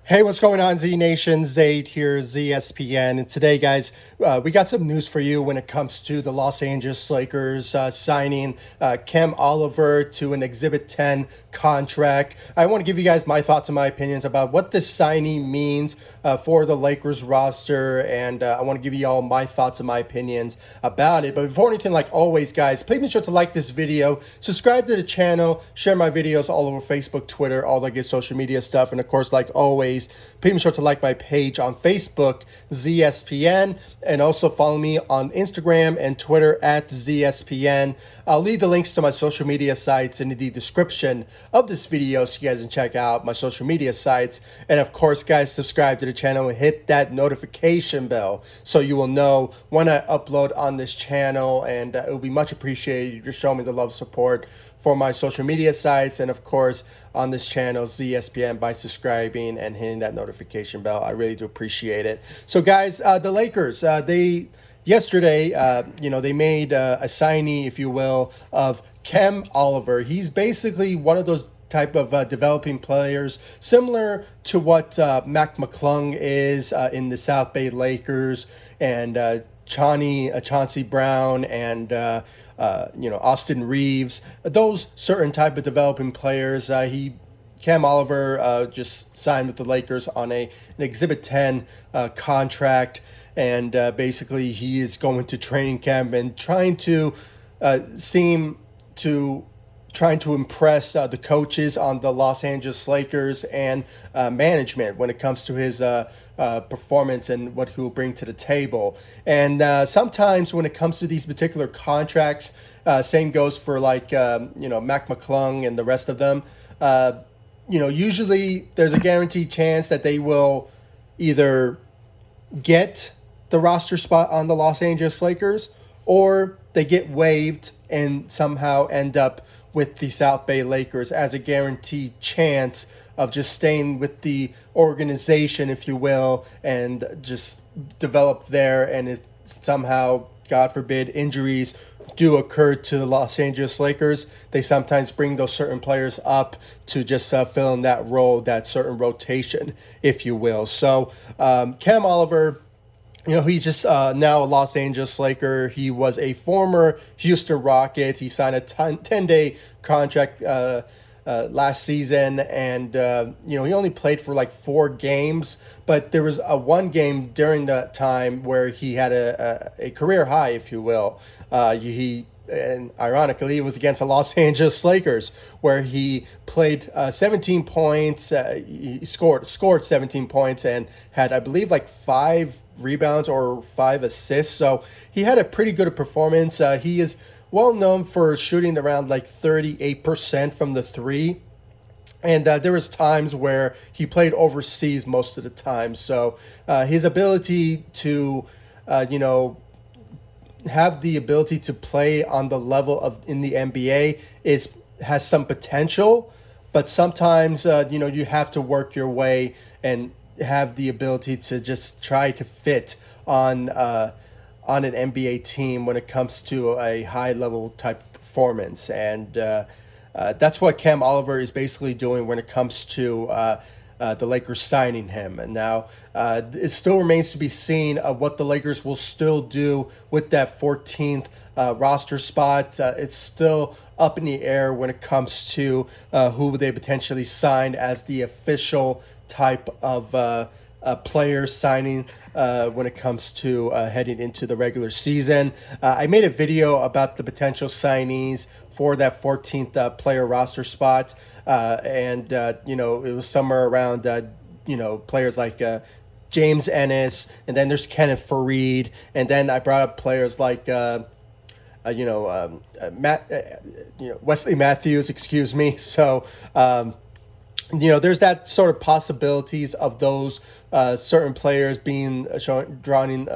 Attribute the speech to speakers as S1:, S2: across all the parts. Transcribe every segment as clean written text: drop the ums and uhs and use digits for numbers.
S1: Hey, what's going on, Z Nation? Zaid here, ZSPN. And today, guys, we got some news for you when it comes to the Los Angeles Lakers signing Cam Oliver to an Exhibit 10 contract. I want to give you guys my thoughts and my opinions about what this signing means for the Lakers roster. And I want to give you all my thoughts and my opinions about it. But before anything, like always, guys, please make sure to like this video, subscribe to the channel, share my videos all over Facebook, Twitter, all that good social media stuff. And of course, like always, please be sure to like my page on Facebook, ZSPN, and also follow me on Instagram and Twitter at ZSPN. I'll leave the links to my social media sites in the description of this video so you guys can check out my social media sites. And of course, guys, subscribe to the channel and hit that notification bell so you will know when I upload on this channel. And it will be much appreciated. You just show me the love, support for my social media sites, and of course on this channel, ZSPN, by subscribing and hitting that notification bell. I really do appreciate it. So guys, the Lakers, yesterday, they made a signee, if you will, of Cam Oliver. He's basically one of those type of developing players, similar to what Mac McClung is in the South Bay Lakers, and Chauncey Brown, and Austin Reeves, those certain type of developing players. Cam Oliver just signed with the Lakers on an Exhibit 10 contract, and basically he is going to training camp and trying to impress the coaches on the Los Angeles Lakers and management when it comes to his performance and what he will bring to the table. And sometimes when it comes to these particular contracts, same goes for like Mac McClung and the rest of them. Usually there's a guaranteed chance that they will either get the roster spot on the Los Angeles Lakers, or they get waived and somehow end up with the South Bay Lakers as a guaranteed chance of just staying with the organization, if you will, and just develop there. And it somehow, God forbid, injuries do occur to the Los Angeles Lakers, they sometimes bring those certain players up to just fill in that role, that certain rotation, if you will. So Cam Oliver, he's just now a Los Angeles Laker. He was a former Houston Rocket. He signed a 10-day contract last season, and he only played for like 4 games, but there was one game during that time where he had a career high, if you will. And ironically, it was against the Los Angeles Lakers, where he played 17 points. He scored 17 points and had, I believe, like 5 rebounds or 5 assists. So he had a pretty good performance. He is well known for shooting around like 38% from the 3. And there was times where he played overseas most of the time. So his ability to, have the ability to play on the level of in the NBA has some potential, but sometimes you have to work your way and have the ability to just try to fit on an NBA team when it comes to a high level type of performance. And that's what Cam Oliver is basically doing when it comes to the Lakers signing him. And now it still remains to be seen what the Lakers will still do with that 14th roster spot. It's still up in the air when it comes to who they potentially sign as the official type of player signing when it comes to heading into the regular season. I made a video about the potential signees for that 14th player roster spot, and it was somewhere around players like James Ennis, and then there's Kenneth Faried, and then I brought up players like Wesley Matthews, excuse me. So there's that sort of possibilities of those certain players being drawing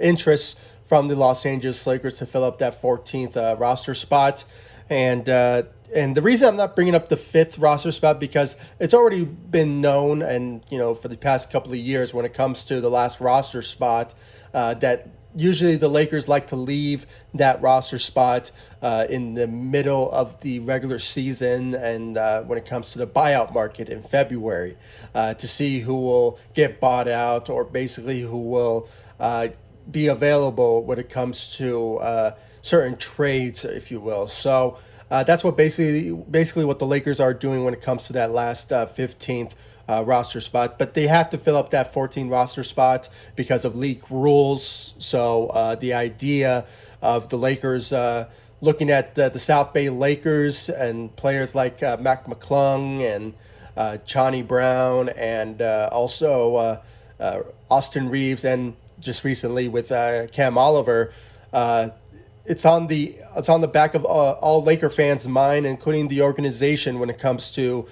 S1: interest from the Los Angeles Lakers to fill up that 14th roster spot. And the reason I'm not bringing up the 5th roster spot, because it's already been known, and for the past couple of years when it comes to the last roster spot, that usually the Lakers like to leave that roster spot in the middle of the regular season, and when it comes to the buyout market in February, to see who will get bought out, or basically who will be available when it comes to certain trades, if you will. So that's what basically what the Lakers are doing when it comes to that last 15th roster spot. But they have to fill up that 14 roster spot because of league rules. So the idea of the Lakers looking at the South Bay Lakers and players like Mac McClung and Johnny Brown, and also Austin Reeves, and just recently with Cam Oliver. It's on the back of all Laker fans' mind, including the organization, when it comes to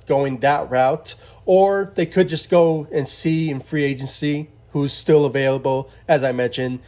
S1: going that route. Or they could just go and see in free agency who's still available. As I mentioned,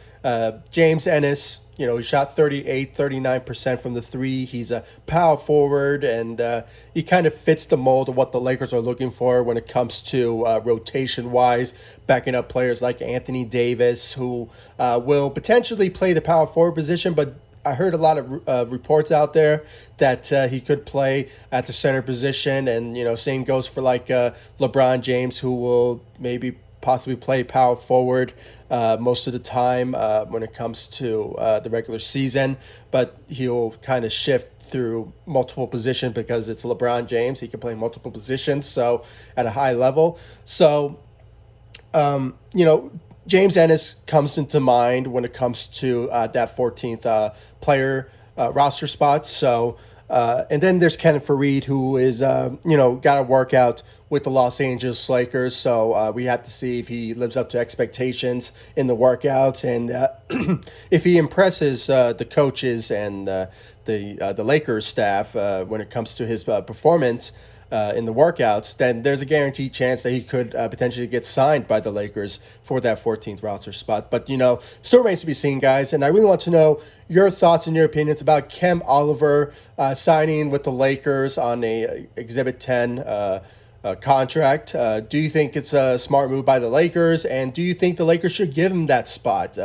S1: James Ennis, he shot 39% from the three. He's a power forward, and he kind of fits the mold of what the Lakers are looking for when it comes to rotation-wise, backing up players like Anthony Davis, who will potentially play the power forward position, but I heard a lot of reports out there that he could play at the center position, and same goes for like LeBron James, who will maybe possibly play power forward most of the time when it comes to the regular season, but he'll kind of shift through multiple positions because it's LeBron James. He can play multiple positions, so at a high level. So, James Ennis comes into mind when it comes to that 14th player roster spot. So, and then there's Kenneth Faried, who is, got to work out with the Los Angeles Lakers. So we have to see if he lives up to expectations in the workouts, and if he impresses the coaches and the Lakers staff when it comes to his performance in the workouts, then there's a guaranteed chance that he could potentially get signed by the Lakers for that 14th roster spot. But, still remains to be seen, guys. And I really want to know your thoughts and your opinions about Cam Oliver signing with the Lakers on a Exhibit 10 contract. Do you think it's a smart move by the Lakers? And do you think the Lakers should give him that spot?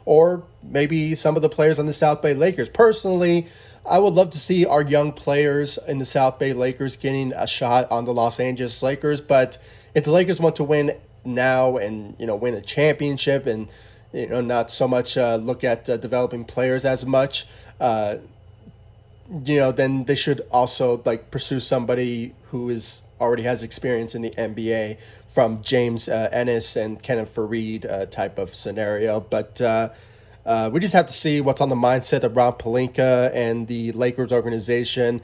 S1: Or maybe some of the players on the South Bay Lakers? Personally, I would love to see our young players in the South Bay Lakers getting a shot on the Los Angeles Lakers. But if the Lakers want to win now and, win a championship and, not so much look at developing players as much, then they should also pursue somebody who already has experience in the NBA, from James Ennis and Kenneth Faried type of scenario. But we just have to see what's on the mindset of Rob Pelinka and the Lakers organization,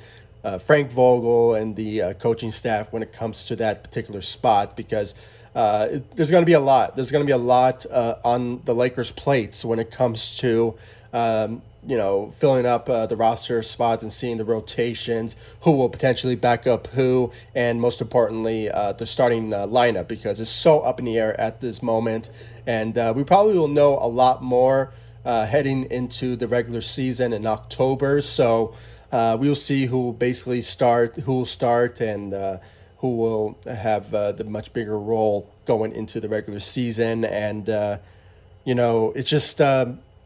S1: Frank Vogel, and the coaching staff when it comes to that particular spot, because there's going to be a lot. There's going to be a lot on the Lakers' plates when it comes to filling up the roster spots and seeing the rotations, who will potentially back up who, and most importantly, the starting lineup, because it's so up in the air at this moment. And we probably will know a lot more heading into the regular season in October. So we'll see who will basically start, who will start, and who will have the much bigger role going into the regular season. And, it's just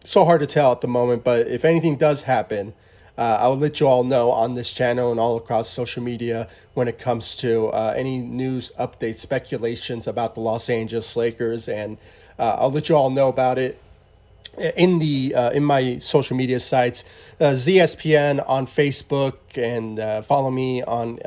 S1: so hard to tell at the moment. But if anything does happen, I'll let you all know on this channel and all across social media when it comes to any news, updates, speculations about the Los Angeles Lakers. And I'll let you all know about it in my social media sites, ZSPN on Facebook, and follow me on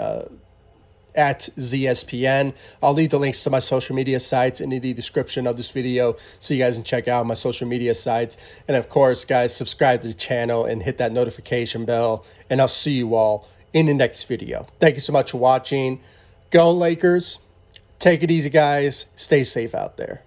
S1: at ZSPN. I'll leave the links to my social media sites in the description of this video so you guys can check out my social media sites. And of course, guys, subscribe to the channel and hit that notification bell, and I'll see you all in the next video. Thank you so much for watching. Go Lakers. Take it easy, guys. Stay safe out there.